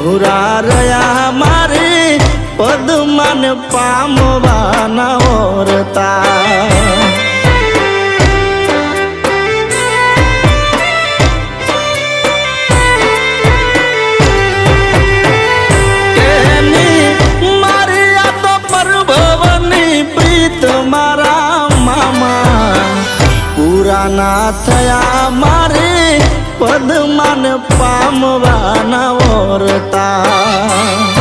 પૂરા રહ્યા મારે પદમાન પામવાના ઓરતા ના થયા મારે પદમાન પામવાના ઓરતા